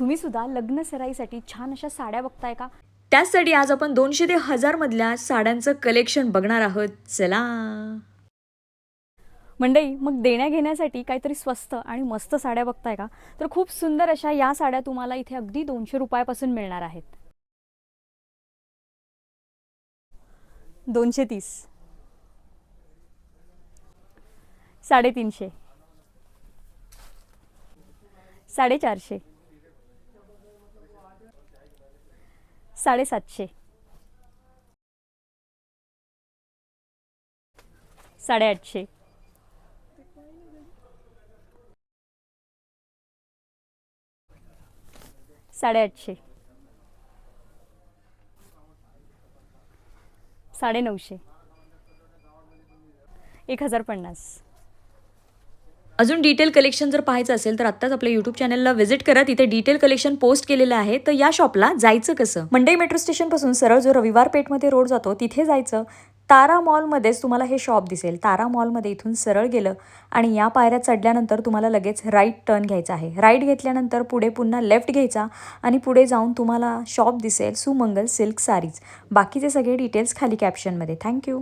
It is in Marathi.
तुम्ही सुद्धा लग्न सराईसाठी छान अशा साड्या बघताय का? त्याचसाठी आज आपण 200 ते 1000 मधल्या साड्यांचं कलेक्शन बघणार आहोत. चला. मंडळी, मग देण्या घेण्यासाठी काहीतरी स्वस्त आणि मस्त साड्या बघताय का? तर खूप सुंदर अशा या साड्या तुम्हाला इथे अगदी 200 रुपयापासून मिळणार आहेत. 230, 350, 450, 750, 850, 850, 950, 1050. अजून डिटेल कलेक्शन जर पाहायचं असेल तर आत्ताच आपल्या यूट्यूब चॅनलला व्हिजिट करा. तिथे डिटेल कलेक्शन पोस्ट केलेलं आहे. तर या शॉपला जायचं कसं? मंडई मेट्रो स्टेशनपासून सरळ जो रविवार पेठमध्ये रोड जातो तिथे जायचं. तारा मॉलमध्येच तुम्हाला हे शॉप दिसेल. तारा मॉलमध्ये इथून सरळ गेलं आणि या पायऱ्या चढल्यानंतर तुम्हाला लगेच राईट टर्न घ्यायचा आहे. राईट घेतल्यानंतर पुढे पुन्हा लेफ्ट घ्यायचा आणि पुढे जाऊन तुम्हाला शॉप दिसेल सुमंगल सिल्क सारीज. बाकीचे सगळे डिटेल्स खाली कॅप्शनमध्ये. थँक्यू.